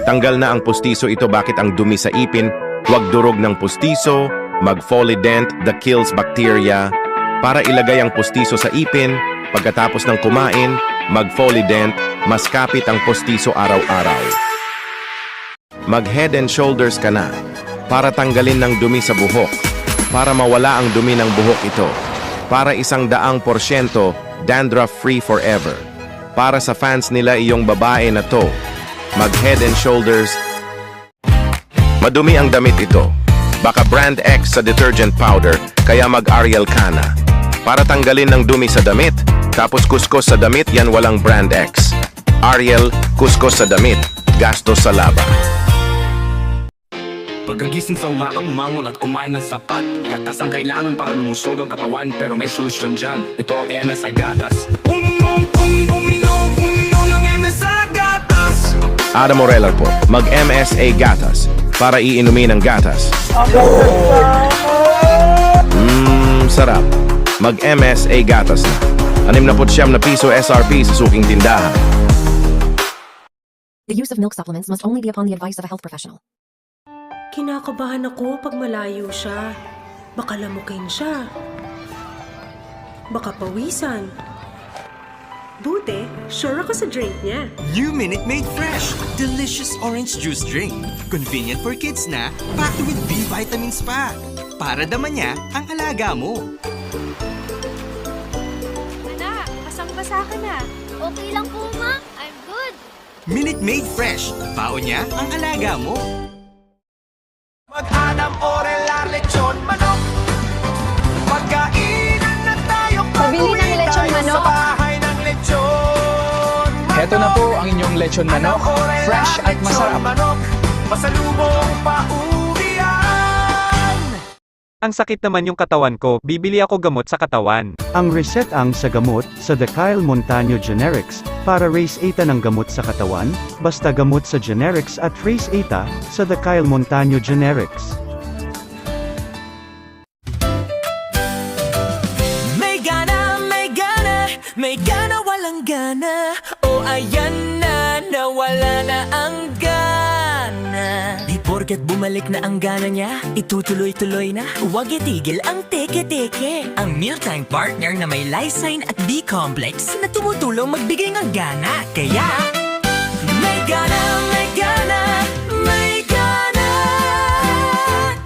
Tanggal na ang pustiso ito, bakit ang dumi sa ipin? Huwag durog ng pustiso, mag-Folident that kills bacteria. Para ilagay ang pustiso sa ipin, pagkatapos ng kumain, mag-Folident, mas kapit ang pustiso araw-araw. Mag-Head and Shoulders ka na, para tanggalin ng dumi sa buhok, para mawala ang dumi ng buhok ito, para 100% dandruff-free forever. Para sa fans nila iyong babae na to, mag-Head and Shoulders. Madumi ang damit ito. Baka brand X sa detergent powder, kaya mag-Ariel ka na. Para tanggalin ng dumi sa damit, tapos kuskos sa damit, yan walang brand X. Ariel, kuskos sa damit, gastos sa laba. Pagkagising sa umagang umangon at kumain ng sapat, gatas ang kailangan para lumusog ang katawan, pero may solusyon dyan. Ito ang MSI Gatas. Uminom ng MSI Gatas. Adam Orelar po, mag-MSA Gatas, para iinumin ang gatas. Sarap. Mag-MSA Gatas na. 69 na piso SRP sa suking tindahan. The use of milk supplements must only be upon the advice of a health professional. Kinakabahan ako pag malayo siya. Baka lamukin siya. Baka pawisan. Buti, sure ako sa drink niya. New Minute Maid Fresh! Delicious orange juice drink. Convenient for kids na, packed with B vitamins pa. Para daman niya ang alaga mo. Anak, basang-basa ka na. Okay lang po, ma. I'm good. Minute Maid Fresh. Baon niya ang alaga mo. Mag-Adam Orelar lechon manok. Magkainan na tayo. Pabili ng lechon manok. Sa bahay ng lechon manok. Heto na po ang inyong lechon manok, fresh at masarap. Manok, masalubong pauwian. Ang sakit naman yung katawan ko, bibili ako gamot sa katawan. Ang resetaang sa gamot sa The Kyle Montano Generics, para raise 8 ng gamot sa katawan, basta gamot sa generics at raise 8 sa The Kyle Montano Generics. May gana, may gana, walang gana. O ayan na, nawala na ang gana. Di porket bumalik na ang gana niya, itutuloy-tuloy na. Huwag itigil ang teke-teke. Ang mealtime partner na may lysine at B-complex na tumutulong magbigay ng gana. Kaya, may gana, may gana, may gana.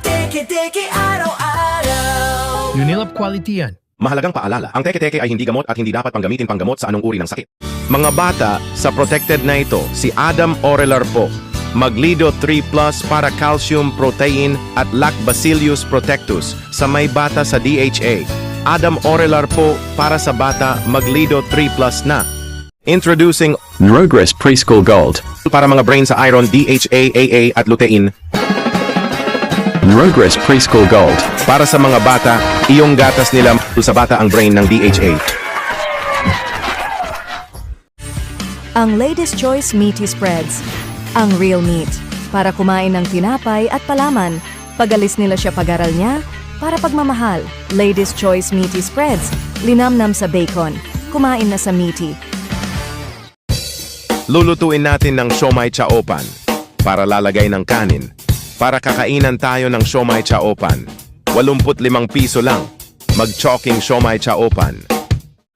Teke-teke araw-araw. Unilab quality yan. Mahalagang paalala, ang teke-teke ay hindi gamot at hindi dapat panggamitin panggamot sa anong uri ng sakit. Mga bata, sa protected na ito, si Adam Orelar po. Maglido 3 Plus para calcium, protein at Lactobacillus protectus sa may bata sa DHA. Adam Orelar po para sa bata, Maglido 3 Plus na. Introducing Neurogress Preschool Gold. para mga brain sa iron, DHA, AA at lutein. Neurogress Preschool Gold. Para sa mga bata, iyong gatas nila sa bata ang brain ng DHA. Ang Ladies' Choice Meaty Spreads. Ang real meat. Para kumain ng tinapay at palaman. Pagalis nila siya pag-aral niya. Para pagmamahal. Ladies' Choice Meaty Spreads. Linamnam sa bacon. Kumain na sa meaty. Lulutuin natin ng siomai chaopan para lalagay ng kanin. Para kakainan tayo ng siomai chaopan. 85 piso lang. Mag-choking siomai chaopan.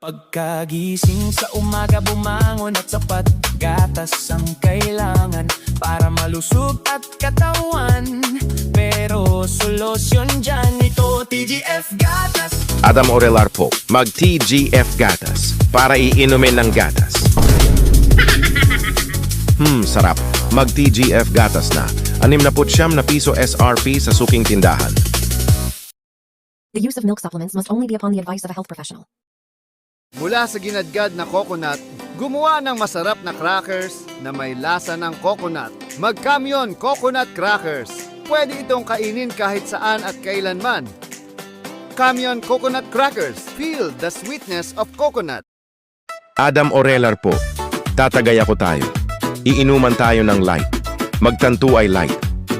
Pagkagising sa umaga, bumangon at sapat. Gatas ang kailangan para malusog at katawan. Pero solusyon dyan, ito TGF Gatas. Adam Orelar po, mag-TGF Gatas para iinumin ng gatas. Sarap. Mag-TGF Gatas na. 69 na piso SRP sa suking tindahan. The use of milk supplements must only be upon the advice of a health professional. Mula sa ginadgad na coconut, gumawa ng masarap na crackers na may lasa ng coconut. Mag-Kamyon Coconut Crackers. Pwede itong kainin kahit saan at kailanman. Kamyon Coconut Crackers. Feel the sweetness of coconut. Adam Orelar po, tatagay ako tayo. Iinuman tayo ng light. Magtanto ay light.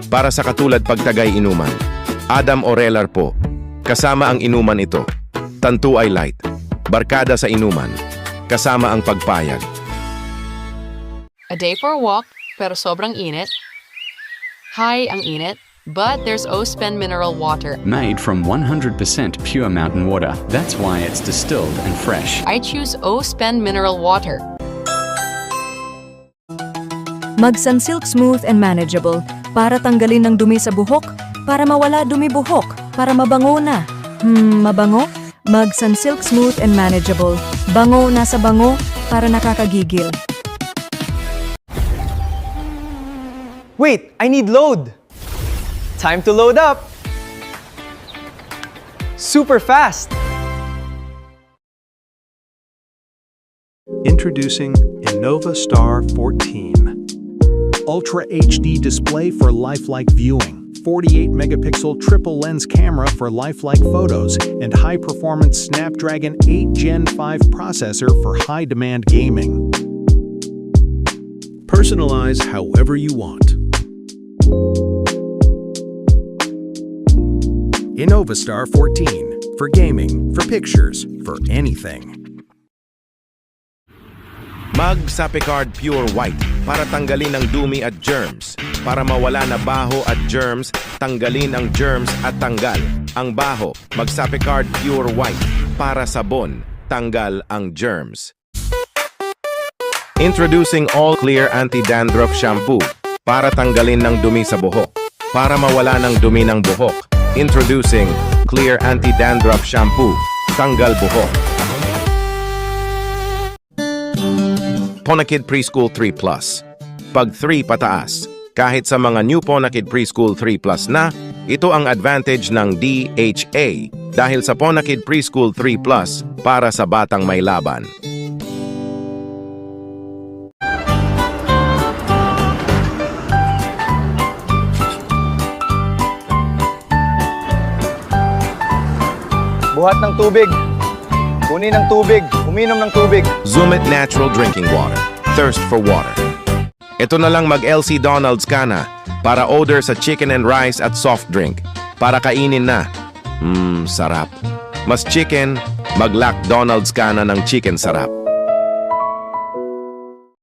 Para sa katulad pagtagay inuman. Adam Orelar po, kasama ang inuman ito. Tanto ay light. Barkada sa inuman. Kasama ang pagpayag. A day for a walk, pero sobrang init. Hi, ang init. But there's O-Spen mineral water. Made from 100% pure mountain water. That's why it's distilled and fresh. I choose O-Spen mineral water. Mag Sunsilk Smooth and Manageable para tanggalin ng dumi sa buhok, para mawala dumi buhok, para mabango na. Mabango? Mag Sunsilk Smooth and Manageable. Bango nasa bango para nakakagigil. Wait, I need load! Time to load up! Super fast! Introducing Innova Star 14. Ultra HD display for lifelike viewing, 48 megapixel triple lens camera for lifelike photos, and high performance Snapdragon 8 Gen 5 processor for high demand gaming. Personalize however you want. Innova Star 14 for gaming, for pictures, for anything. Mag Sapicard Pure White para tanggalin ang dumi at germs. Para mawala na baho at germs, tanggalin ang germs at tanggal ang baho. Mag Sapicard Pure White para sabon, tanggal ang germs. Introducing All Clear Anti-Dandruff Shampoo para tanggalin ng dumi sa buhok. Para mawala ng dumi ng buhok. Introducing Clear Anti-Dandruff Shampoo, tanggal buhok. Ponakid Preschool 3 Plus. Pag 3 pataas, kahit sa mga new Ponakid Preschool 3 Plus na, ito ang advantage ng DHA dahil sa Ponakid Preschool 3 Plus para sa batang may laban. Buhat ng tubig. Kunin ng tubig. Uminom ng tubig. Zoomit Natural Drinking Water. Thirst for water. Ito na lang mag-LC Donald's ka na para order sa chicken and rice at soft drink. Para kainin na. Sarap. Mas chicken, mag-Lac Donald's ka na ng chicken sarap.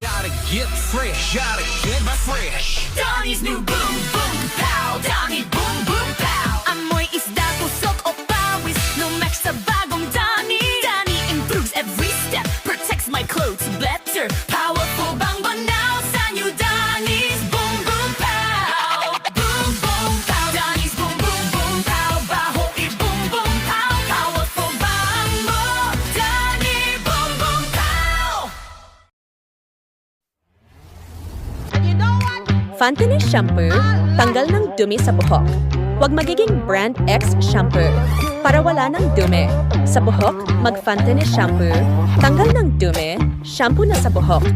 Gotta get fresh, gotta get fresh. Donnie's new boom boom pow. Donnie boom boom pow. Amoy isda, tusok o pawis. No match sa bagong Donnie. Donnie improves every step. Protects my clothes better. Powerful bang banaw sa new Donnie's boom boom pow. Boom boom pow. Donnie's boom boom boom pow. Baho i boom boom pow. Powerful bang mo. Donnie boom boom pow. Fantanis Shampoo, tanggal ng dumi sa buhok. Huwag magiging Brand X Shampoo. Para wala ng dumi. Sa buhok, mag Fantanis Shampoo. Tanggal ng dumi, shampoo na sa buhok.